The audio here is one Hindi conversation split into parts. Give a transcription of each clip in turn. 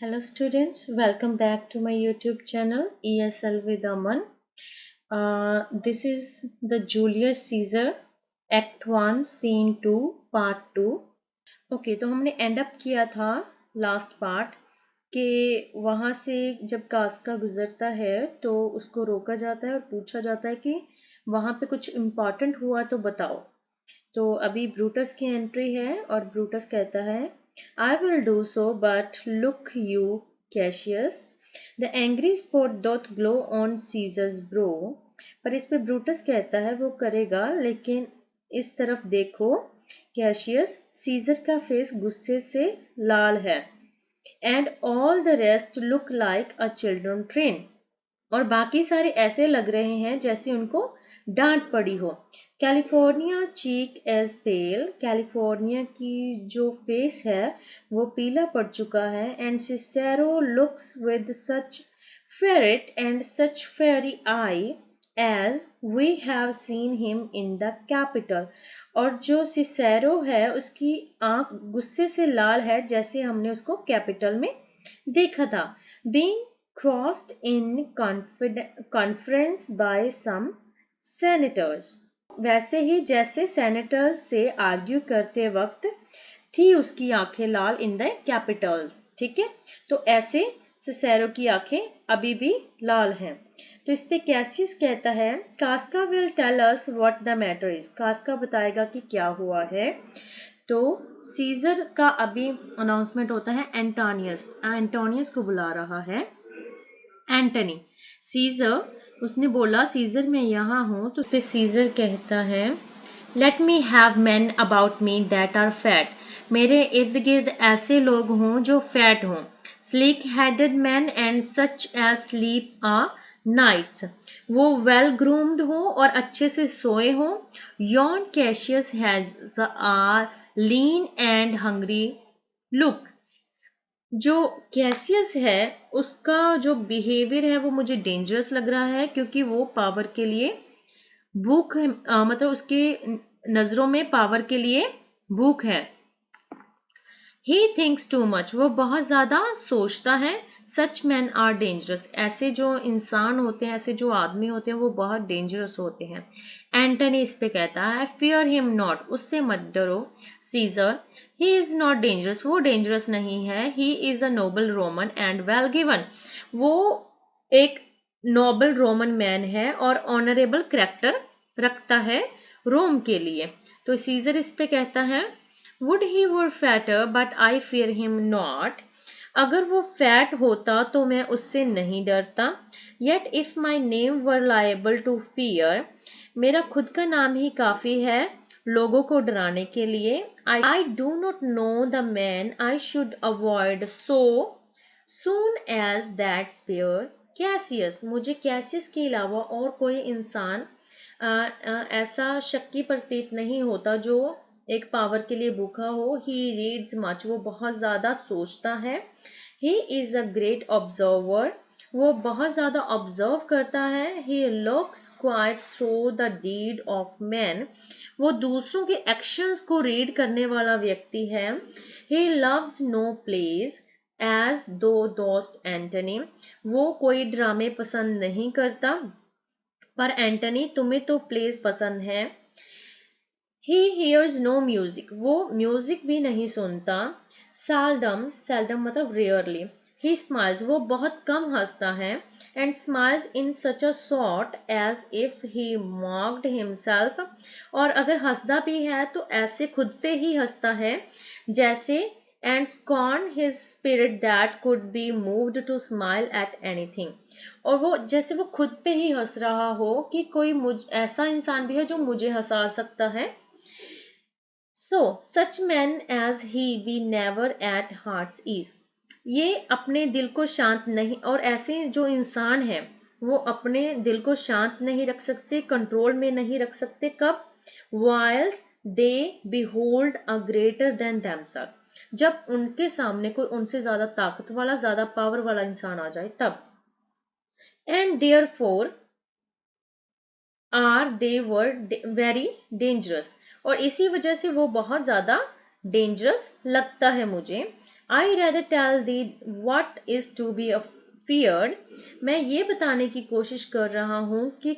Hello students, welcome back to my YouTube channel ESL with Aman. This is the Julius Caesar Act 1 Scene 2 Part 2. Okay, तो हमने एंड अप किया था लास्ट पार्ट कि वहाँ से जब कास्का गुजरता है तो उसको रोका जाता है और पूछा जाता है कि वहाँ पे कुछ इम्पोर्टेंट हुआ तो बताओ। तो अभी ब्रूटस की एंट्री है और ब्रूटस कहता है I will do so, but look you, Cassius, the angry spot doth glow on Caesar's brow. पर इस पे ब्रूटस कहता है वो करेगा, लेकिन इस तरफ देखो कैशियस, सीजर का फेस गुस्से से लाल है। And all the rest look like a children train, और बाकी सारे ऐसे लग रहे हैं जैसे उनको डांट पड़ी हो। California cheek is pale, California की जो फेस है वो पीला पड़ चुका है। And Cicero looks with such ferret and such fiery eyes as we have seen him in the Capitol, और जो सिसेरो है उसकी आंख गुस्से से लाल है जैसे हमने उसको कैपिटल में देखा था। Being crossed in conference by some senators, वैसे ही जैसे सेनेटर्स से आर्ग्यू करते वक्त थी उसकी आंखें लाल इन द कैपिटल। ठीक है, तो ऐसे सिसेरो की आंखें अभी भी लाल हैं। तो इस पे कैसियस कहता है Casca will tell us what the matter is, Casca बताएगा कि क्या हुआ है। तो सीजर का अभी अनाउंसमेंट होता है, एंटोनियस को बुला रहा है एंटनी। सीजर, उसने बोला सीजर मैं यहाँ हूँ, तो फिर सीजर कहता है let me have man about me that are fat, मेरे इर्द गिर्द ऐसे लोग हों जो फैट हों। Sleek headed man and such as sleep a nights, वो वेल ग्रूम्ड हो और अच्छे से सोए हों। Yon Cassius has a lean and hungry look, जो कैसियस है उसका जो बिहेवियर है वो मुझे डेंजरस लग रहा है, क्योंकि वो पावर के लिए भूख मतलब उसके नजरों में पावर के लिए भूख है। ही थिंक्स टू मच, वो बहुत ज्यादा सोचता है। सच मैन आर डेंजरस, ऐसे जो इंसान होते हैं, ऐसे जो आदमी होते हैं वो बहुत डेंजरस होते हैं। एंटनी इस पे कहता है फियर हिम नॉट, उससे मत डरो। Caesar, he is not dangerous, वो डेंजरस नहीं है। He is a noble Roman and well given, वो एक नोबल रोमन मैन है और ऑनरेबल कैरेक्टर रखता है रोम के लिए। तो सीजर इस पे कहता है would he were fatter but I fear him not, अगर वो फैट होता तो मैं उससे नहीं डरता। Yet if my name were liable to fear, मेरा खुद का नाम ही काफी है लोगों को डराने के लिए। I do not know the man I should avoid so soon as that spare Cassius, मुझे कैसियस के अलावा और कोई इंसान ऐसा शक्की प्रतीत नहीं होता जो एक पावर के लिए भूखा हो। ही रीड्स मच, वो बहुत ज्यादा सोचता है। He is a great observer, वो बहुत ज्यादा ऑब्जर्व करता है। He looks quite through the deed of man, वो दूसरों के एक्शंस को रीड करने वाला व्यक्ति है। He loves no plays as thou dost Antony, वो कोई ड्रामे पसंद नहीं करता, पर एंटनी तुम्हें तो प्लेस पसंद है। He hears no music, वो म्यूजिक भी नहीं सुनता। seldom, seldom मतलब rarely. He smiles, वो बहुत कम हंसता है। And smiles in such a sort as if he mocked himself, और अगर हंसता भी है तो ऐसे खुद पे ही हंसता है जैसे and scorn his spirit that could be moved to smile at anything, और वो जैसे वो खुद पे ही हंस रहा हो कि कोई ऐसा इंसान भी है जो मुझे हंसा सकता है। So, such men as he be never at heart's ease, ये अपने दिल को शांत नहीं, और ऐसे जो इंसान है वो अपने दिल को शांत नहीं रख सकते, कंट्रोल में नहीं रख सकते। कब? whilst they behold a greater than themselves, जब उनके सामने कोई उनसे ज्यादा ताकत वाला, ज्यादा पावर वाला इंसान आ जाए तब। and therefore are they were very dangerous, और इसी वजह से वो बहुत ज्यादा डेंजरस लगता है मुझे। I rather tell thee what is to be feared, मैं ये बताने की कोशिश कर रहा हूँ कि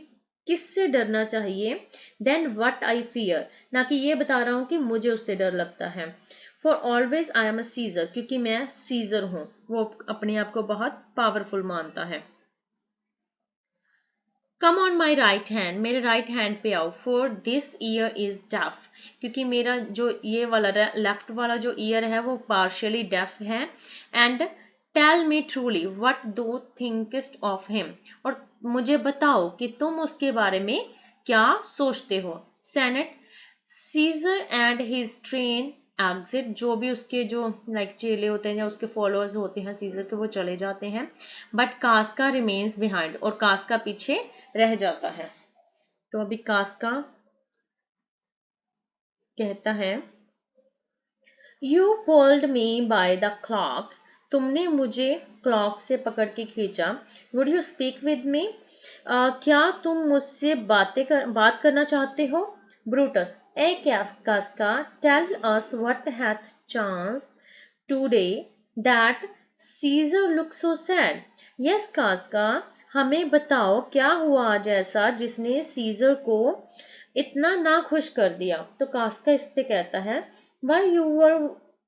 किससे डरना चाहिए, देन व्हाट आई फियर, ना कि ये बता रहा हूँ कि मुझे उससे डर लगता है। For always I am a seizure, क्योंकि मैं सीजर हूँ, वो अपने आप को बहुत पावरफुल मानता है। Come on my right hand, मेरे राइट हैंड पे आओ, for this ear is deaf, क्योंकि मेरा जो ये वाला लेफ्ट वाला जो ईयर है वो पार्शियली डेफ है। And tell me truly what do thinkst of him, और मुझे बताओ कि तुम उसके बारे में क्या सोचते हो। Sennet Caesar and his train exit, जो भी उसके जो लाइक चेले होते हैं या उसके फॉलोअर्स होते हैं सीजर के, वो चले जाते हैं। बट कास्का रिमेन्स बिहाइंड, और कास्का पीछे रह जाता है। तो अभी कास्का कहता है you pulled me by the cloak, तुमने मुझे क्लॉक से पकड़ के खींचा। Would you speak with me, क्या तुम मुझसे बात करना चाहते हो। Brutus ay Casca tell us what hath chance today that Caesar look so sad. Yes Casca, हमें बताओ क्या हुआ आज ऐसा जिसने सीजर को इतना ना खुश कर दिया। तो कास्का इस पे कहता है why you were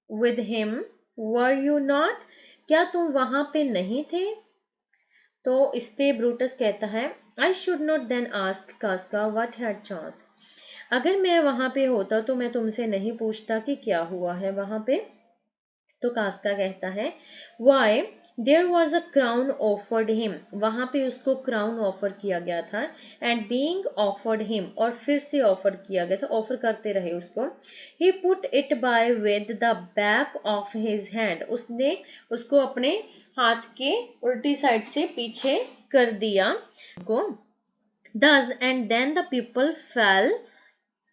with him were you not, क्या तुम वहां पे नहीं थे। तो इस पे ब्रूटस कहता है I should not then ask Casca what had chanced, अगर मैं वहां पे होता तो मैं तुमसे नहीं पूछता कि क्या हुआ है वहां पे। तो कास्का कहता है why there was a crown offered him, वहां पे उसको क्राउन ऑफर किया गया था। एंड बीइंग ऑफर्ड हिम, और फिर से ऑफर किया गया था, ऑफर करते रहे उसको। He put it by with the back of his hand, उसने उसको अपने हाथ के उल्टी साइड से पीछे कर दिया को। Thus and then the people fell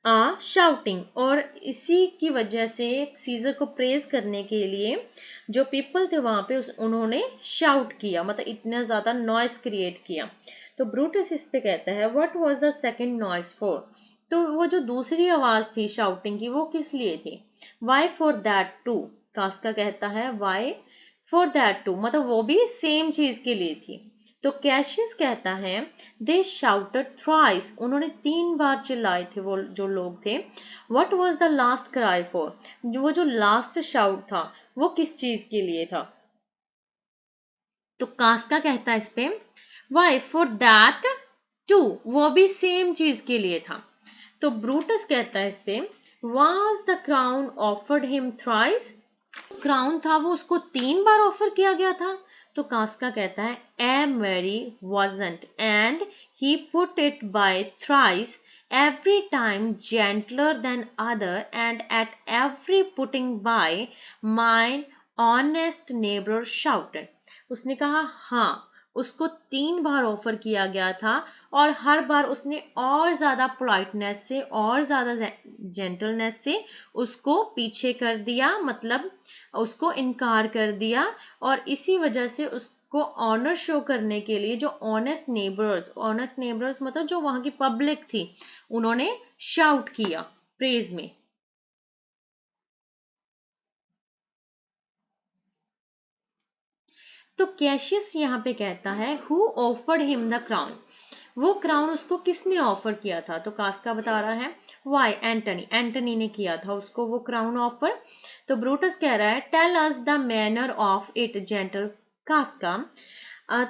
a shouting, और इसी की वजह से सीजर को प्रेज करने के लिए जो पीपल थे वहां पे उन्होंने शाउट किया, मतलब इतना ज्यादा नॉइस क्रिएट किया। तो ब्रूटस इस पे कहता है what was the second noise for, तो वो जो दूसरी आवाज थी शाउटिंग की वो किस लिए थी। वाई फॉर दैट टू, कास्का कहता है वाई फॉर दैट टू, मतलब वो भी सेम चीज के लिए थी। तो कैशियस कहता है दे शाउटेड थ्राइस, उन्होंने 3 बार चिल्लाए थे वो जो लोग थे। What was the last cry for, वो जो लास्ट शाउट था वो किस चीज के लिए था। तो कास्का कहता है इस पे वाई फॉर दैट टू, वो भी सेम चीज के लिए था। तो ब्रूटस कहता है इस पे was the crown offered him thrice, crown था वो उसको 3 बार ऑफर किया गया था। तो कास्का कहता है ए Mary wasn't and he put it by thrice, every time gentler than other, and at every putting by mine honest neighbor shouted, उसने कहा हाँ उसको 3 बार ऑफर किया गया था, और हर बार उसने और ज्यादा पोलाइटनेस से और ज्यादा जेंटलनेस से उसको पीछे कर दिया, मतलब उसको इनकार कर दिया। और इसी वजह से उसको ऑनर शो करने के लिए जो ऑनेस्ट नेबर्स मतलब जो वहां की पब्लिक थी, उन्होंने शाउट किया प्रेज में। तो कैशियस यहाँ पे कहता है who offered him the crown, वो क्राउन उसको किसने ऑफर किया था। तो कास्का बता रहा है वाई एंटनी, एंटनी ने किया था उसको वो क्राउन ऑफर। तो ब्रूटस कह रहा है tell us the manner of it gentle Casca,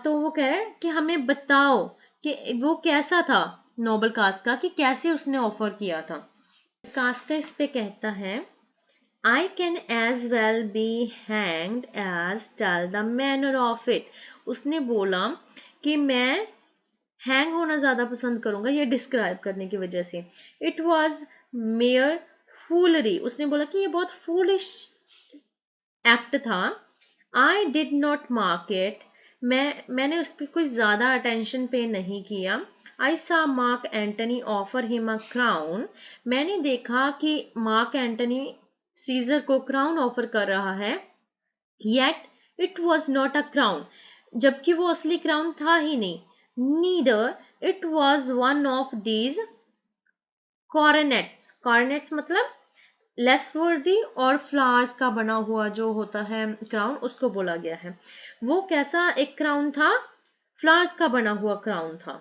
तो वो कह रहा है कि हमें बताओ कि वो कैसा था नोबल कास्का, कि कैसे उसने ऑफर किया था। कास्का इस पे कहता है I can as well be hanged as tell the manner of it, उसने बोला कि मैं हैंग होना ज्यादा पसंद करूंगा ये डिस्क्राइब करने की वजह से। इट वॉज मेयर फूलरी, उसने बोला कि ये बहुत फूलिश एक्ट था। I did not mark it, मैंने उस पर कोई ज्यादा अटेंशन पे नहीं किया। I saw Mark Antony offer him a crown, मैंने देखा कि मार्क एंटनी सीजर को क्राउन ऑफर कर रहा है। Yet it was not a crown, जबकि वो असली क्राउन था ही नहीं। Neither it was one of these coronets, coronets मतलब लेस वर्दी और फ्लावर्स का बना हुआ जो होता है क्राउन, उसको बोला गया है। वो कैसा एक क्राउन था? फ्लावर्स का बना हुआ क्राउन था।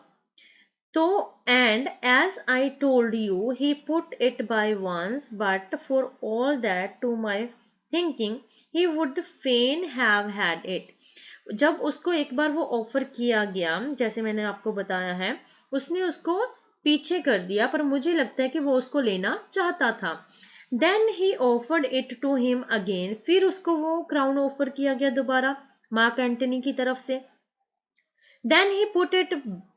तो and as I told you he put it by once but for all that to my thinking he would fain have had it. जब उसको एक बार वो ऑफर किया गया, जैसे मैंने आपको बताया है, उसने उसको पीछे कर दिया, पर मुझे लगता है कि वो उसको लेना चाहता था। Then he offered it to him again, फिर उसको वो क्राउन ऑफर किया गया दोबारा मार्क एंटनी की तरफ से। Then he put it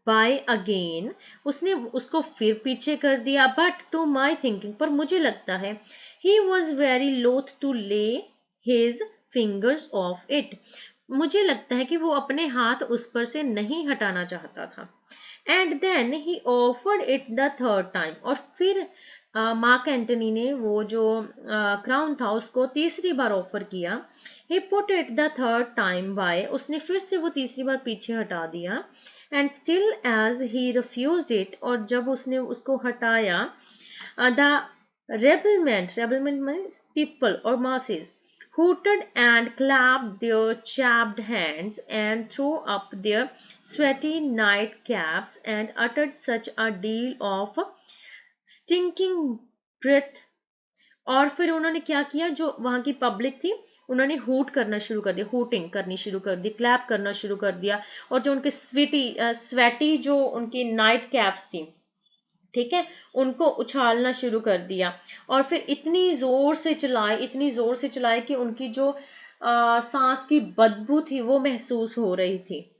by again, उसने उसको फिर पीछे कर दिया। बट टू माई थिंकिंग, पर मुझे लगता है, ही वॉज वेरी लोथ टू ले हिज फिंगर्स ऑफ इट, मुझे लगता है कि वो अपने हाथ उस पर से नहीं हटाना चाहता था। And then he offered it the third time, और फिर मार्क एंटनी ने वो जो क्राउन था उसको तीसरी बार ऑफर किया। He put it the third time by, उसने फिर से वो तीसरी बार पीछे हटा दिया। And still as he refused it, और जब उसने उसको हटाया, द रेबलमेंट मीन्स पीपल और masses hooted and clapped their chapped hands and threw up their sweaty nightcaps and uttered such a deal of stinking breath। और फिर उन्होंने क्या किया, जो वहां की पब्लिक थी उन्होंने हूट करना शुरू कर दिया, हूटिंग करनी शुरू कर दी, क्लैप करना शुरू कर दिया, और जो उनके स्वेटी जो उनकी नाइट कैप्स थी, ठीक है, उनको उछालना शुरू कर दिया। और फिर इतनी जोर से चलाए, इतनी जोर से चलाए कि उनकी जो सांस की बदबू थी वो महसूस हो रही थी।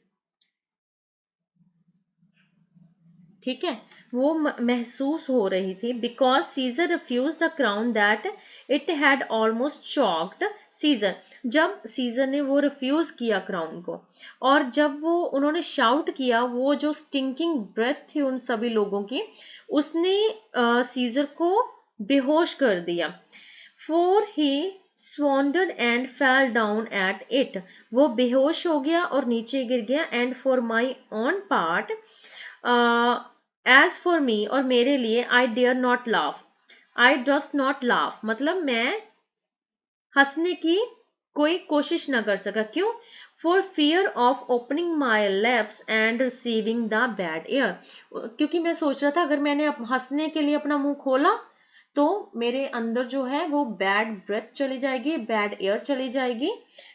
ठीक है, वो महसूस हो रही थी। Because Caesar refuse the crown that it had almost choked Caesar, जब सीजर ने वो रिफ्यूज किया क्राउन को, और जब वो उन्होंने शाउट किया, वो जो स्टिंकिंग ब्रेथ थी उन सभी लोगों की, उसने सीजर को बेहोश कर दिया। For he swounded and fell down at it, वो बेहोश हो गया और नीचे गिर गया। And for my own part, as for me, और मेरे लिए, I dare not laugh, I just not laugh, मतलब मैं हंसने की कोई कोशिश ना कर सका। क्यों? For fear of opening my lips and receiving the bad air, क्योंकि मैं सोच रहा था अगर मैंने हंसने के लिए अपना मुंह खोला तो मेरे अंदर जो है वो बैड ब्रेथ चली जाएगी, बैड एयर चली जाएगी।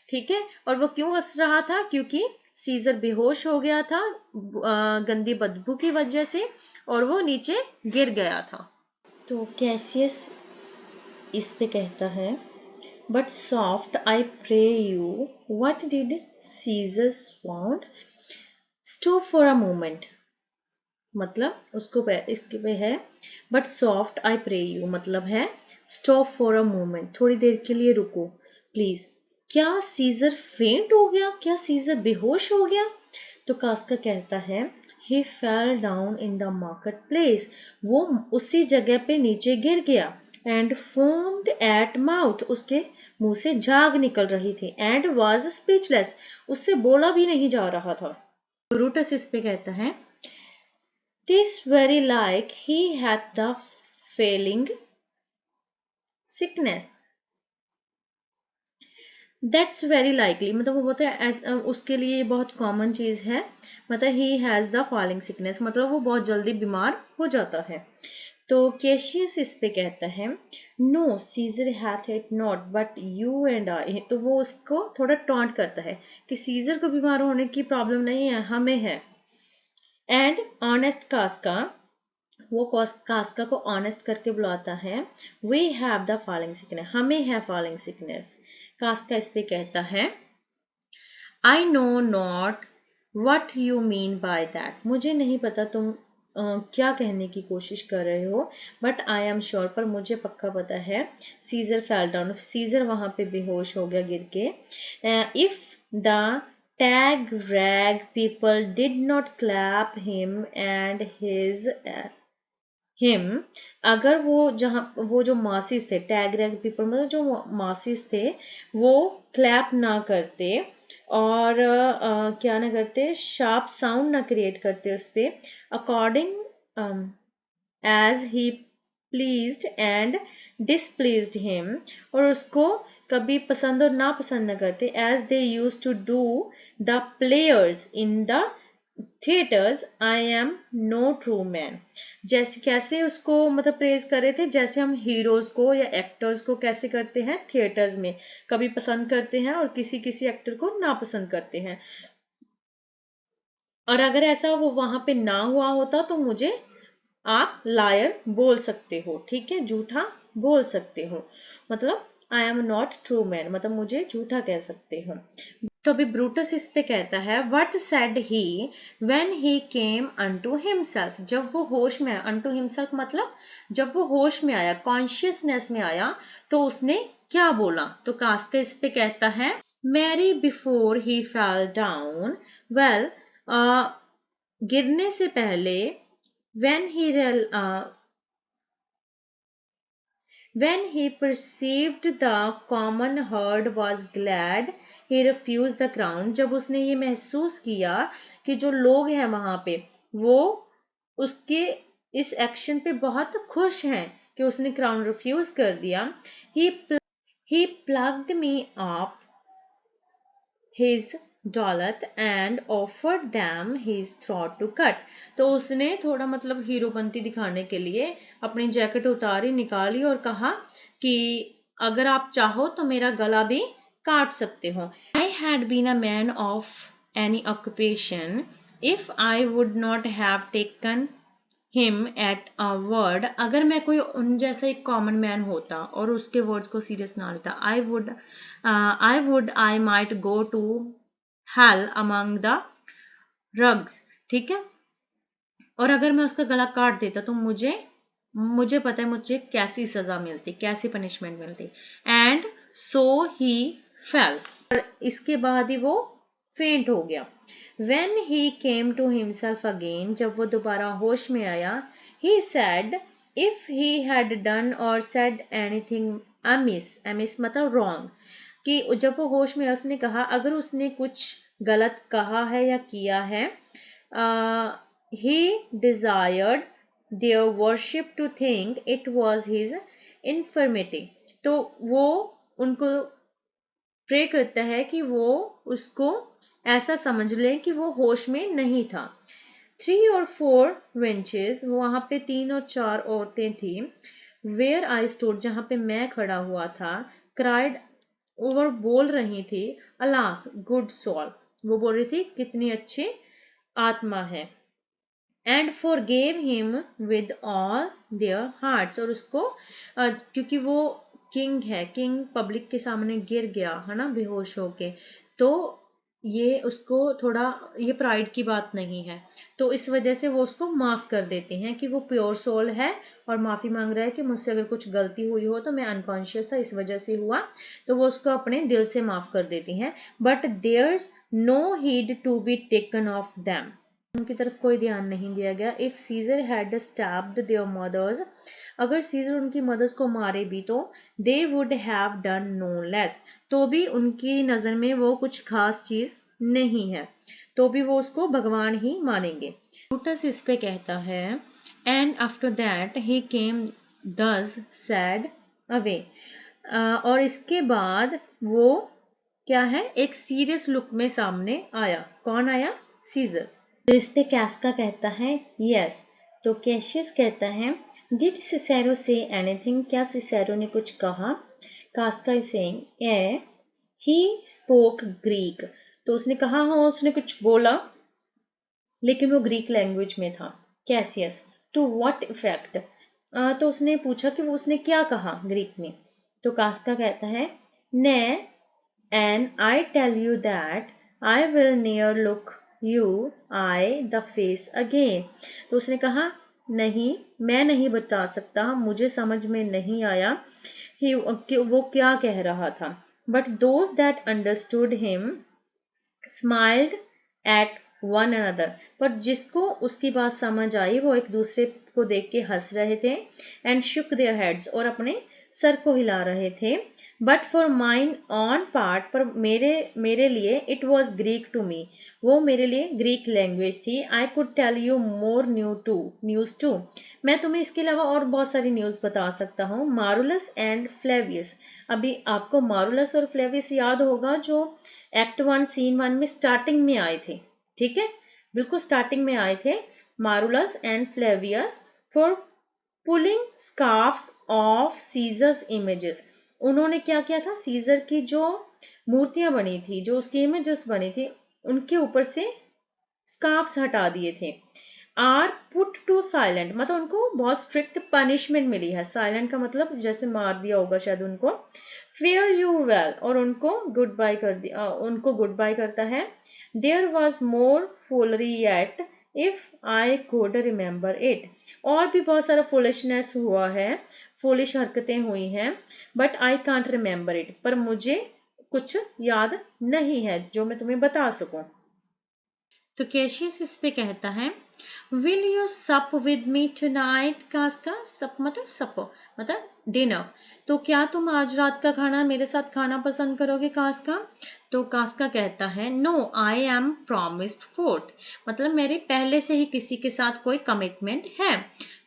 ठीक है, और वो क्यों हंस रहा था? क्योंकि सीजर बेहोश हो गया था गंदी बदबू की वजह से, और वो नीचे गिर गया था। तो कैसियस इस पे कहता है, but soft I pray you, what did Caesar want? Stop for a moment, मतलब उसको इसके पे है but soft I pray you, मतलब है स्टॉप फॉर अ मोमेंट, थोड़ी देर के लिए रुको प्लीज। क्या सीजर फेंट हो गया? क्या सीजर बेहोश हो गया? तो कास्का कहता है, he fell down in the marketplace, वो उसी जगह पे नीचे गिर गया। and foamed at mouth, उसके मुंह से झाग निकल रही थी। and was speechless, उससे बोला भी नहीं जा रहा था। ब्रूटस इस पे कहता है, tis very like he had the failing sickness, that's very likely, मतलब वो बोलते हैं उसके लिए ये बहुत कॉमन चीज है, मतलब he has the falling sickness, मतलब वो बहुत जल्दी बीमार हो जाता है। तो कैशियस इस पे कहता है, no Caesar hath it not but you and I, तो वो उसको थोड़ा टॉन्ट करता है कि सीजर को बीमार होने की प्रॉब्लम नहीं है, हमें है। एंड ऑनेस्ट कास्का, वो कास्का को ऑनेस्ट करके बुलाता है, we have the falling sickness, हमें है फॉलिंग सिकनेस। कास्का इस पे कहता है, I know not what you mean by that, मुझे नहीं पता तुम क्या कहने की कोशिश कर रहे हो, बट आई एम श्योर, पर मुझे पक्का पता है, सीजर फेल डाउन, सीजर वहां पे बेहोश हो गया गिर के। If the tag rag people did not clap him and his him, अगर वो जहाँ वो जो मासिस थे, टैग रैग पीपल मतलब जो मासिस थे, वो क्लैप ना करते और क्या ना करते, शार्प साउंड ना क्रिएट करते उस पे, according as he pleased and displeased him, और उसको कभी पसंद और नापसंद न करते, as they used to do the players in the theaters, I am no true man। जैसे कैसे उसको मतलब प्रेज कर रहे थे, जैसे हम हीरोज को या एक्टर्स को कैसे करते हैं थिएटर्स में, कभी पसंद करते हैं और किसी किसी एक्टर को नापसंद करते हैं। और अगर ऐसा वो वहां पे ना हुआ होता तो मुझे आप लायर बोल सकते हो, ठीक है, झूठा बोल सकते हो, मतलब I am not true man, मतलब मुझे झूठा कह सकते हो। तो अभी ब्रूटस इस पे कहता है what said he when he came unto himself, जब वो होश में आया, अनटू हिमसेल्फ मतलब जब वो होश में आया, कॉन्शियसनेस में आया, तो उसने क्या बोला। तो कास्का इस पे कहता है marry before he fell down, well गिरने से पहले, when he perceived the common herd was glad he refused the crown, जब उसने ये महसूस किया कि जो लोग हैं वहां पे वो उसके इस एक्शन पे बहुत खुश हैं कि उसने क्राउन रिफ्यूज कर दिया, he plucked me up his daulat and offered them his throat to cut। तो उसने थोड़ा मतलब हीरोपंती दिखाने के लिए अपनी जैकेट उतारी, निकाली और कहा कि अगर आप चाहो तो मेरा गला भी काट सकते हो। I had been a man of any occupation if I would not have taken him at a word, अगर मैं कोई उन जैसा एक कॉमन मैन होता और उसके वर्ड्स को सीरियस ना लेता, I might go to hell among the rugs, ठीक है, और अगर मैं उसका गला काट देता तो मुझे पता है मुझे कैसी सजा मिलती, कैसी पनिशमेंट मिलती। एंड सो ही फेल, और इसके बाद ही वो फेंट हो गया। When he came to himself again, जब वो दोबारा होश में आया, he said if he had done or said anything amiss मतलब wrong, कि जब वो होश में आया उसने कहा अगर उसने कुछ गलत कहा है या किया है, he desired their worship to think it was his infirmity, तो वो उनको प्रे करता है कि वो उसको ऐसा समझ ले कि वो होश में नहीं था। 3 or 4 wenches, वहां पे 3 और 4 औरतें थी। Where I stood, जहां पे मैं खड़ा हुआ था। Cried, और बोल रही थी alas good soul, वो बोल रही थी कितनी अच्छी आत्मा है। And forgave him with all their hearts, और उसको क्योंकि वो किंग है, किंग पब्लिक के सामने गिर गया है ना बेहोश होके, तो ये उसको थोड़ा ये प्राइड की बात नहीं है, तो इस वजह से वो उसको माफ कर देते हैं कि वो प्योर सोल है और माफी मांग रहा है कि मुझसे अगर कुछ गलती हुई हो तो मैं अनकॉन्शियस था इस वजह से हुआ, तो वो उसको अपने दिल से माफ कर देती हैं। But there's no heed to be taken of them, उनकी तरफ कोई ध्यान नहीं दिया गया। If Caesar had stabbed their mothers, अगर सीजर उनकी मदर्स को मारे भी तो they would have done no less, तो भी उनकी नजर में वो कुछ खास चीज नहीं है, तो भी वो उसको भगवान ही मानेंगे। ब्रूटस इस पे कहता है एंड आफ्टर दैट ही केम दस सैड अवे, और इसके बाद वो क्या है एक सीरियस लुक में सामने आया। कौन आया? सीजर। तो इस पे कैस्का कहता है यस, तो कैशियस कहता है डिड सिसेरो से एनीथिंग, क्या सिसेरो ने कुछ कहा? Casca is saying ay he spoke Greek, तो उसने कहा हाँ उसने कुछ बोला लेकिन वो ग्रीक लैंग्वेज में था। कैसियस टू व्हाट इफेक्ट, तो उसने पूछा कि वो उसने क्या कहा ग्रीक में, तो कास्का कहता है nay and I tell you that I will ne'er look you i' the face again, तो उसने कहा नहीं मैं नहीं बता सकता, मुझे समझ में नहीं आया वो क्या कह रहा था। But those that understood him smiled at one another, पर जिसको उसकी बात समझ आई वो एक दूसरे को देख के हंस रहे थे। एंड शुक देयर हेड्स, और अपने सर को हिला रहे थे। But for mine own part, पर मेरे लिए it was Greek to me, वो मेरे लिए ग्रीक लैंग्वेज थी। I could tell you more news too, मैं तुम्हें इसके अलावा और बहुत सारी न्यूज़ बता सकता हूँ। मारुलस एंड फ्लेवियस, अभी आपको मारुलस और फ्लेवियस याद होगा जो एक्ट 1 सीन 1 में स्टार्टिंग में आए थे, ठीक है, बिल्कुल स्टार्टिंग में आए थे। Marullus and Flavius for pulling scarfs off Caesar's images, उन्होंने क्या किया था, सीजर की जो मूर्तियां बनी थी, जो उसकी इमेजेस बनी थी, उनके ऊपर से स्कार्फ्स हटा दिए थे। आर पुट टू साइलेंट, मतलब उनको बहुत स्ट्रिक्ट पनिशमेंट मिली है। साइलेंट का मतलब जैसे मार दिया होगा शायद उनको। फेयर यू वेल, और उनको गुड बाय कर दिया, उनको गुड बाय करता है। There was more foolery yet if I could remember it, और भी बहुत सारा फुलिशनेस हुआ है, फुलिश हरकतें हुई हैं, but I can't remember it, पर मुझे कुछ याद नहीं है जो मैं तुम्हें बता सकूं। तो कैशियस इस पे कहता है, विल यू सप विद मी टुनाइट कास्का, सप मतलब सप मतलब डिनर, तो क्या तुम आज रात का खाना मेरे साथ खाना पसंद करोगे कास्का। तो कास्का कहता है, no I am promised forth, मतलब मेरे पहले से ही किसी के साथ कोई कमिटमेंट है।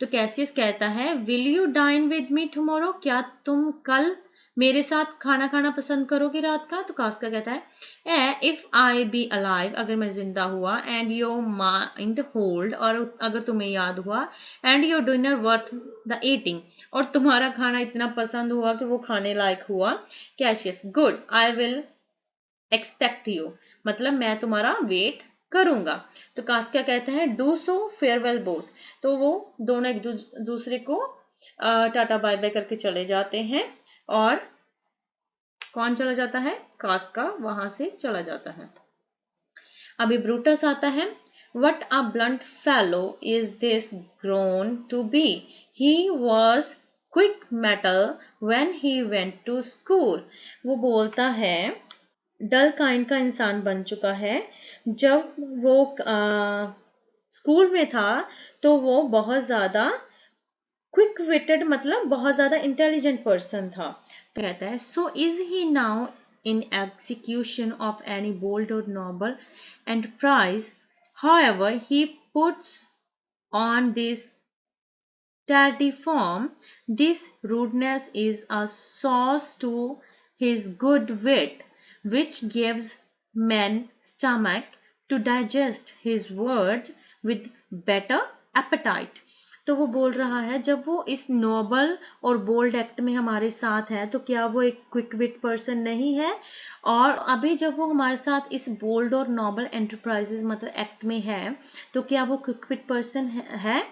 तो कैसियस कहता है, will you dine with me tomorrow, क्या तुम कल मेरे साथ खाना खाना पसंद करोगे रात का। तो कास्का कहता है, इफ आई बी अलाइव, अगर मैं जिंदा हुआ, एंड योर माइंड होल्ड, और अगर तुम्हें याद हुआ, and your dinner worth the eating, और तुम्हारा खाना इतना पसंद हुआ कि वो खाने लायक हुआ। Cassius, good, I will expect you, मतलब मैं तुम्हारा वेट करूंगा। तो कास्का कहता है, डू सो फेयरवेल बोथ, तो वो दोनों एक दूसरे को टाटा बाय बाय करके चले जाते हैं। और कौन चला जाता है, कास्का वहां से चला जाता है। अभी ब्रूटस आता है, what a blunt fellow is this grown to be, he was quick mettle when he went to school, वो बोलता है डल काइंड का इंसान बन चुका है, जब वो स्कूल में था तो वो बहुत ज्यादा क्विक विटेड, मतलब बहुत ज्यादा इंटेलिजेंट पर्सन था। तो कहता है, so is he now in execution of any bold or noble enterprise, however he puts on this form, this rudeness is a sauce to his good wit, which gives men stomach to digest his words with better appetite. तो वो बोल रहा है, जब वो इस नोबल और बोल्ड एक्ट में हमारे साथ है तो क्या वो एक क्विक विट पर्सन नहीं है, और अभी जब वो हमारे साथ इस बोल्ड और नोबल एंटरप्राइजेस मतलब एक्ट में है तो क्या वो क्विक विट पर्सन है,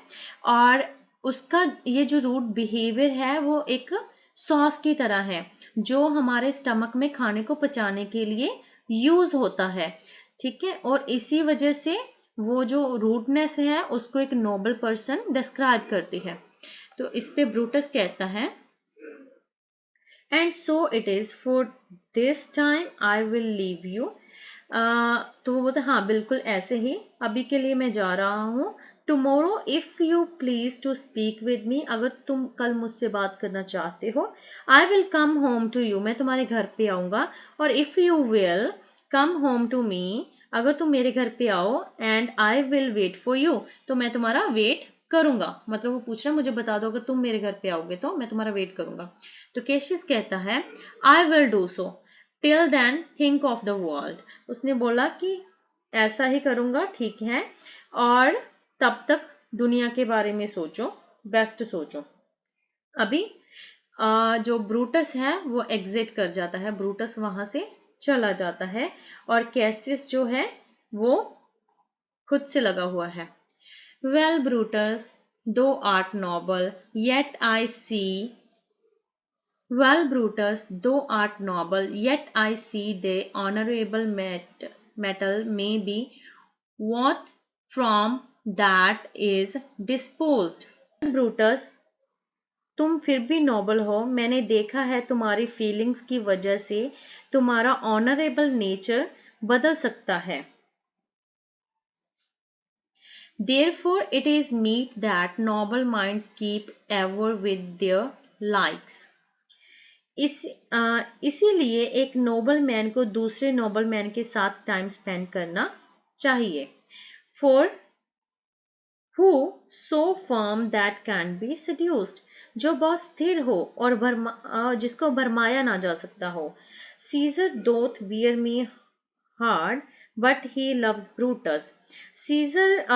और उसका ये जो रूड बिहेवियर है वो एक सॉस की तरह है जो हमारे स्टमक में खाने को पचाने के लिए यूज होता है, ठीक है, और इसी वजह से वो जो रूडनेस है उसको एक नोबल पर्सन डिस्क्राइब करती है। तो इस पे ब्रूटस कहता है, and so it is for this time I will leave you, तो वो बोलते हाँ बिल्कुल ऐसे ही, अभी के लिए मैं जा रहा हूँ। Tomorrow if you please to speak with me, अगर तुम कल मुझसे बात करना चाहते हो, I will come home to you, मैं तुम्हारे घर पे आऊंगा, और if you will come home to me, अगर तुम मेरे घर पे आओ, and I will wait for you, तो मैं तुम्हारा वेट करूंगा, मतलब वो पूछ रहा है मुझे बता दो अगर तुम मेरे घर पे आओगे तो मैं तुम्हारा वेट करूंगा। तो केशियस कहता है, I will do so, till then think of the world, उसने बोला कि ऐसा ही करूंगा, ठीक है, और तब तक दुनिया के बारे में सोचो, बेस्ट सोचो। अभी जो ब्रूटस है वो एग्जिट कर जाता है, ब्रूटस वहां से चला जाता है, और कैसियस जो है वो खुद से लगा हुआ है। Well Brutus, thou art noble yet I see, well, Brutus, thou art noble, yet I see the honorable metal may be what from that is disposed. Brutus, तुम फिर भी नोबल हो, मैंने देखा है तुम्हारी फीलिंग्स की वजह से तुम्हारा ऑनरेबल नेचर बदल सकता है। Therefore, it is meet that noble minds keep ever with their likes. इसीलिए एक नोबल मैन को दूसरे नोबल मैन के साथ टाइम स्पेंड करना चाहिए। For who so firm that can be seduced, जो बहुत स्थिर हो और जिसको भरमाया ना जा सकता हो। Caesar doth bear me hard but he loves Brutus. Caesar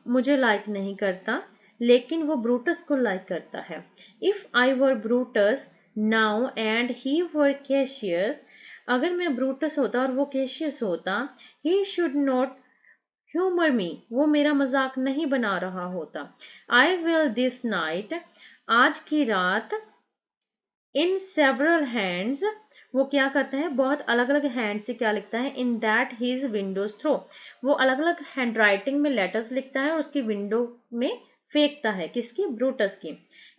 मुझे लाइक नहीं करता लेकिन वो ब्रूटस को लाइक करता है। If I were Brutus now and he were Cassius, अगर मैं ब्रूटस होता और वो कैशियस होता, he should not humour me, वो मेरा मजाक नहीं बना रहा होता। आई विल दिस नाइट, आज की रात, इन सेवरल हैंड्स, वो क्या करता है बहुत अलग अलग हैंड से क्या लिखता है, in that his windows throw, वो अलग अलग हैंड राइटिंग में लेटर्स लिखता है और उसकी विंडो में फेंकता है, किसकी, ब्रूटस की।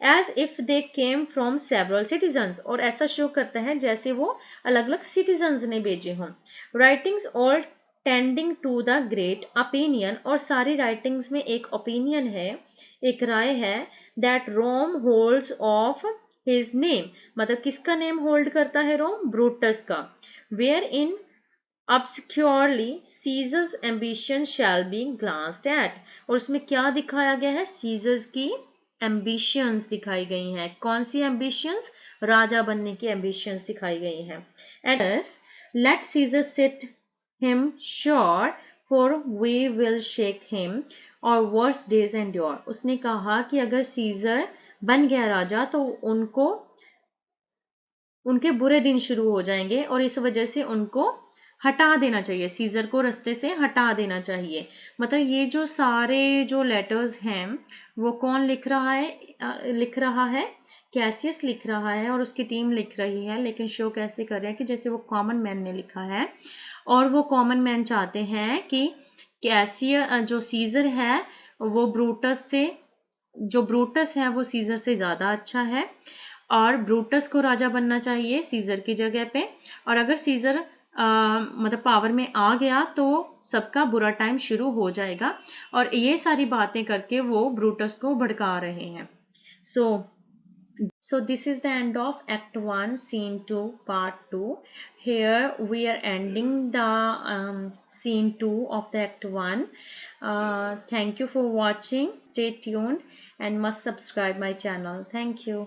As if they came from several citizens, और ऐसा शो करता है जैसे वो अलग अलग सिटीजन्स ने भेजे हों। Writings all tending to the great opinion, और सारी राइटिंग्स में एक ओपिनियन है, एक राय है, that Rome holds of his name, मतलब किसका नेम होल्ड करता है रोम, ब्रूटस का। Wherein obscurely Caesar's ambition shall be glanced at, और उसमें क्या दिखाया गया है, सीजर्स की एम्बिशंस दिखाई गई हैं। कौन सी एम्बिशंस, राजा बनने की एम्बिशंस दिखाई गई हैं। And let Caesar sit him sure, for we will shake him, or worse days endure, उसने कहा कि अगर सीजर बन गया राजा तो उनके बुरे दिन शुरू हो जाएंगे और इस वजह से उनको हटा देना चाहिए, सीजर को रास्ते से हटा देना चाहिए। मतलब ये जो सारे जो लेटर्स हैं वो कौन लिख रहा है, कैसियस लिख रहा है और उसकी टीम लिख रही है, लेकिन शो कैसे कर रहे हैं कि जैसे वो कॉमन मैन ने लिखा है और वो कॉमन मैन चाहते हैं कि कैसियस जो सीजर है वो ब्रूटस से, जो ब्रूटस है वो सीजर से ज़्यादा अच्छा है और ब्रूटस को राजा बनना चाहिए सीजर की जगह पे। और अगर सीजर मतलब पावर में आ गया तो सबका बुरा टाइम शुरू हो जाएगा, और ये सारी बातें करके वो ब्रूटस को भड़का रहे हैं। So this is the end of Act 1, Scene 2, Part 2. Here we are ending the Scene 2 of the Act 1. Thank you for watching. Stay tuned and must subscribe my channel. Thank you.